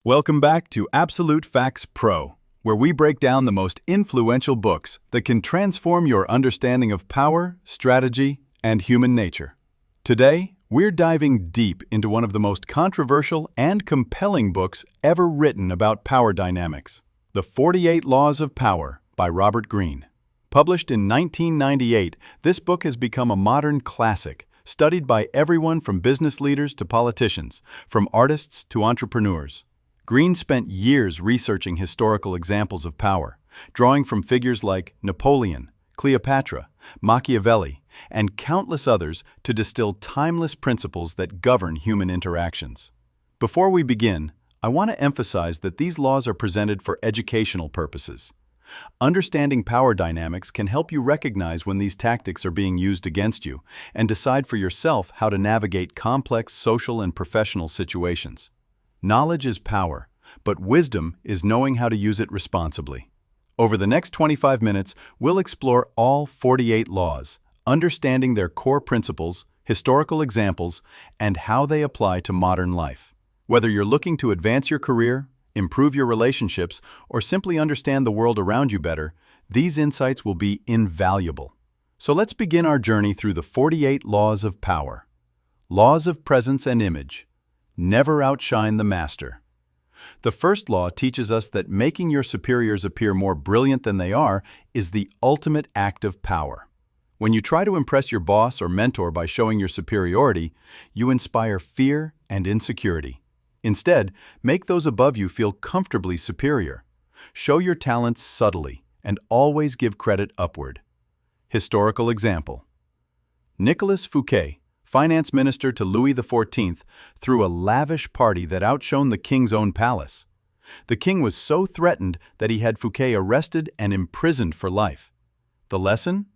Welcome back to Absolute Facts Pro, where we break down the most influential books that can transform your understanding of power, strategy, and human nature. Today, we're diving deep into one of the most controversial and compelling books ever written about power dynamics, The 48 Laws of Power by Robert Greene. Published in 1998, this book has become a modern classic, studied by everyone from business leaders to politicians, from artists to entrepreneurs. Greene spent years researching historical examples of power, drawing from figures like Napoleon, Cleopatra, Machiavelli, and countless others to distill timeless principles that govern human interactions. Before we begin, I want to emphasize that these laws are presented for educational purposes. Understanding power dynamics can help you recognize when these tactics are being used against you and decide for yourself how to navigate complex social and professional situations. Knowledge is power, but wisdom is knowing how to use it responsibly. Over the next 25 minutes, we'll explore all 48 laws, understanding their core principles, historical examples, and how they apply to modern life. Whether you're looking to advance your career, improve your relationships, or simply understand the world around you better, these insights will be invaluable. So let's begin our journey through the 48 laws of power. Laws of presence and image. Never outshine the master. The first law teaches us that making your superiors appear more brilliant than they are is the ultimate act of power. When you try to impress your boss or mentor by showing your superiority, you inspire fear and insecurity. Instead, make those above you feel comfortably superior. Show your talents subtly and always give credit upward. Historical example. Nicolas Fouquet, finance minister to Louis XIV, threw a lavish party that outshone the king's own palace. The king was so threatened that he had Fouquet arrested and imprisoned for life. The lesson?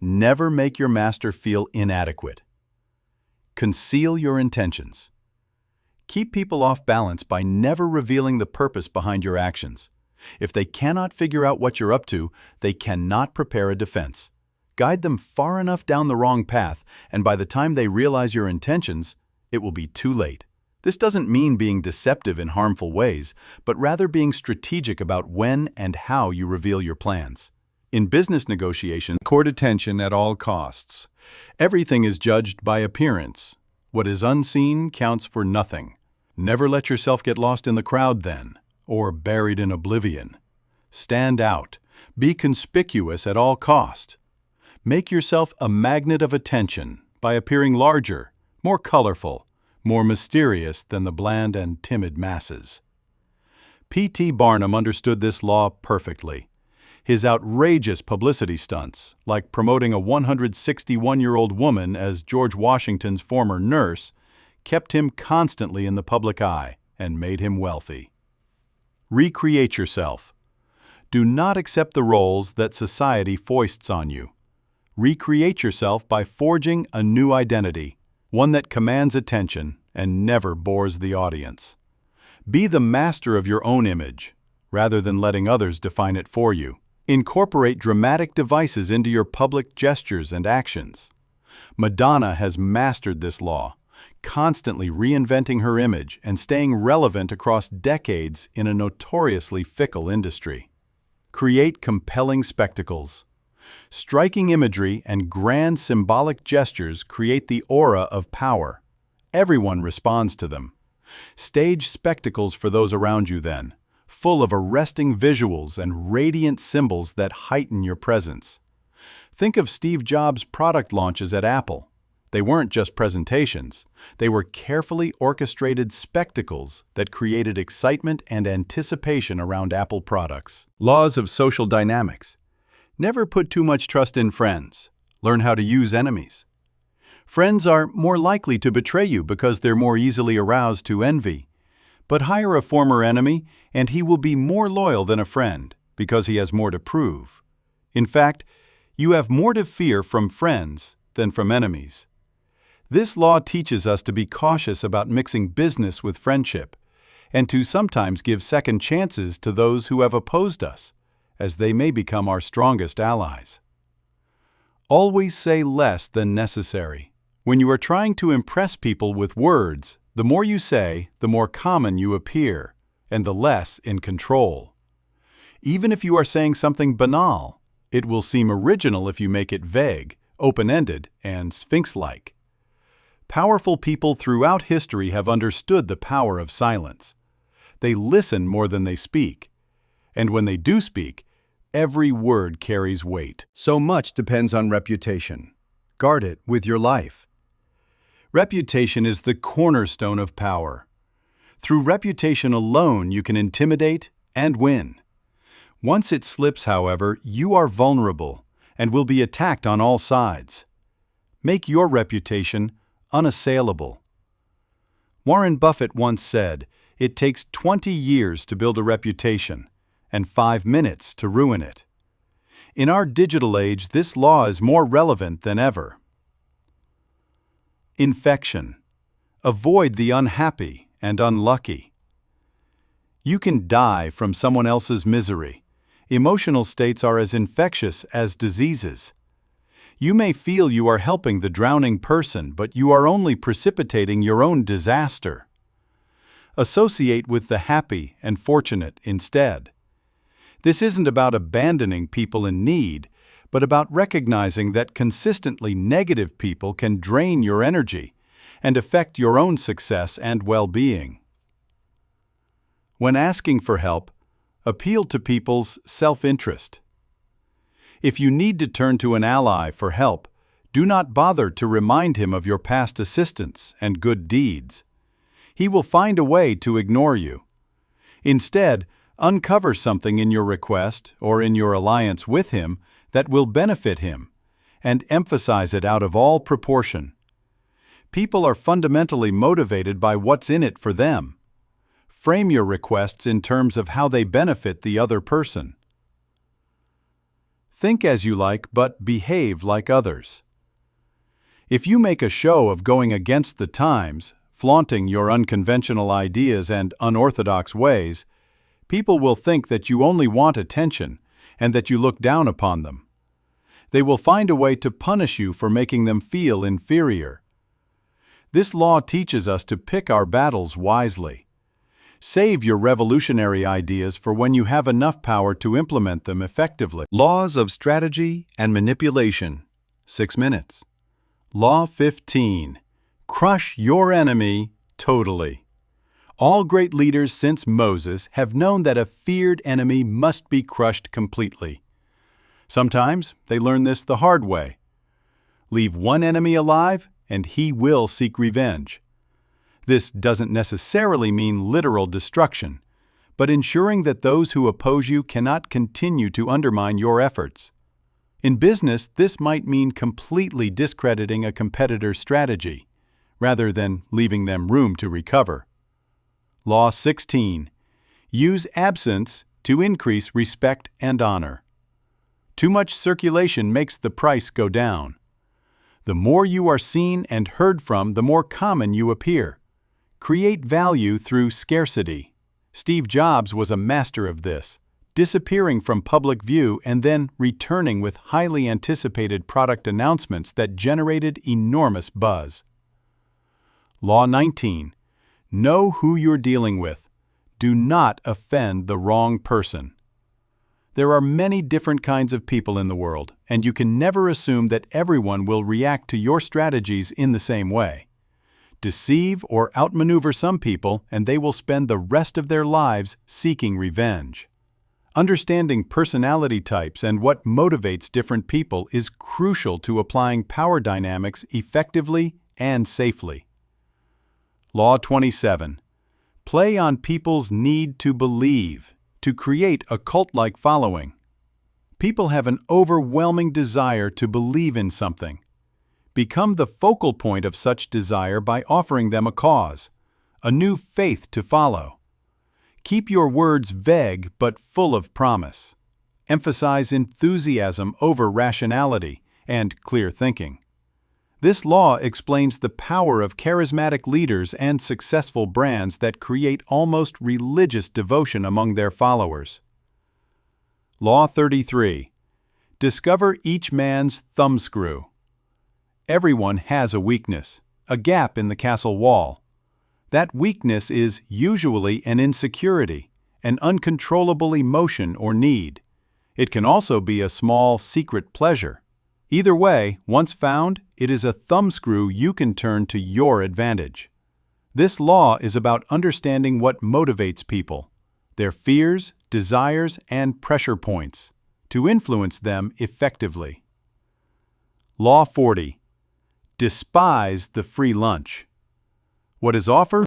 Never make your master feel inadequate. Conceal your intentions. Keep people off balance by never revealing the purpose behind your actions. If they cannot figure out what you're up to, they cannot prepare a defense. Guide them far enough down the wrong path, and by the time they realize your intentions, it will be too late. This doesn't mean being deceptive in harmful ways, but rather being strategic about when and how you reveal your plans. In business negotiations, court attention at all costs. Everything is judged by appearance. What is unseen counts for nothing. Never let yourself get lost in the crowd then, or buried in oblivion. Stand out. Be conspicuous at all cost. Make yourself a magnet of attention by appearing larger, more colorful, more mysterious than the bland and timid masses. P.T. Barnum understood this law perfectly. His outrageous publicity stunts, like promoting a 161-year-old woman as George Washington's former nurse, kept him constantly in the public eye and made him wealthy. Recreate yourself. Do not accept the roles that society foists on you. Recreate yourself by forging a new identity, one that commands attention and never bores the audience. Be the master of your own image, rather than letting others define it for you. Incorporate dramatic devices into your public gestures and actions. Madonna has mastered this law, constantly reinventing her image and staying relevant across decades in a notoriously fickle industry. Create compelling spectacles. Striking imagery and grand symbolic gestures create the aura of power. Everyone responds to them. Stage spectacles for those around you then, full of arresting visuals and radiant symbols that heighten your presence. Think of Steve Jobs' product launches at Apple. They weren't just presentations. They were carefully orchestrated spectacles that created excitement and anticipation around Apple products. Laws of social dynamics. Never put too much trust in friends. Learn how to use enemies. Friends are more likely to betray you because they're more easily aroused to envy. But hire a former enemy, and he will be more loyal than a friend because he has more to prove. In fact, you have more to fear from friends than from enemies. This law teaches us to be cautious about mixing business with friendship, and to sometimes give second chances to those who have opposed us, as they may become our strongest allies. Always say less than necessary. When you are trying to impress people with words, the more you say, the more common you appear. and the less in control. Even if you are saying something banal, it will seem original if you make it vague, open-ended, and sphinx-like. Powerful people throughout history have understood the power of silence. They listen more than they speak, and when they do speak, every word carries weight. So much depends on reputation. Guard it with your life. Reputation is the cornerstone of power. Through reputation alone, you can intimidate and win. Once it slips, however, you are vulnerable and will be attacked on all sides. Make your reputation unassailable. Warren Buffett once said, "It takes 20 years to build a reputation, and 5 minutes to ruin it." In our digital age, this law is more relevant than ever. Infection. Avoid the unhappy and unlucky. You can die from someone else's misery. Emotional states are as infectious as diseases. You may feel you are helping the drowning person, but you are only precipitating your own disaster. Associate with the happy and fortunate instead. This isn't about abandoning people in need, but about recognizing that consistently negative people can drain your energy and affect your own success and well-being. When asking for help, appeal to people's self-interest. If you need to turn to an ally for help, do not bother to remind him of your past assistance and good deeds. He will find a way to ignore you. Instead, uncover something in your request or in your alliance with him that will benefit him, and emphasize it out of all proportion. People are fundamentally motivated by what's in it for them. Frame your requests in terms of how they benefit the other person. Think as you like, but behave like others. If you make a show of going against the times, flaunting your unconventional ideas and unorthodox ways, people will think that you only want attention and that you look down upon them. They will find a way to punish you for making them feel inferior. This law teaches us to pick our battles wisely. Save your revolutionary ideas for when you have enough power to implement them effectively. Laws of strategy and manipulation. 6 minutes. Law 15. Crush your enemy totally. All great leaders since Moses have known that a feared enemy must be crushed completely. Sometimes they learn this the hard way. Leave one enemy alive, and he will seek revenge. This doesn't necessarily mean literal destruction, but ensuring that those who oppose you cannot continue to undermine your efforts. In business, this might mean completely discrediting a competitor's strategy, rather than leaving them room to recover. Law 16. Use absence to increase respect and honor. Too much circulation makes the price go down. The more you are seen and heard from, the more common you appear. Create value through scarcity. Steve Jobs was a master of this, disappearing from public view and then returning with highly anticipated product announcements that generated enormous buzz. Law 19. Know who you're dealing with. Do not offend the wrong person. There are many different kinds of people in the world, and you can never assume that everyone will react to your strategies in the same way. Deceive or outmaneuver some people, and they will spend the rest of their lives seeking revenge. Understanding personality types and what motivates different people is crucial to applying power dynamics effectively and safely. Law 27. Play on people's need to believe, to create a cult-like following. People have an overwhelming desire to believe in something. Become the focal point of such desire by offering them a cause, a new faith to follow. Keep your words vague but full of promise. Emphasize enthusiasm over rationality and clear thinking. This law explains the power of charismatic leaders and successful brands that create almost religious devotion among their followers. Law 33. Discover each man's thumbscrew. Everyone has a weakness, a gap in the castle wall. That weakness is usually an insecurity, an uncontrollable emotion or need. It can also be a small, secret pleasure. Either way, once found, it is a thumbscrew you can turn to your advantage. This law is about understanding what motivates people, their fears, desires, and pressure points, to influence them effectively. Law 40. Despise the free lunch. What is offered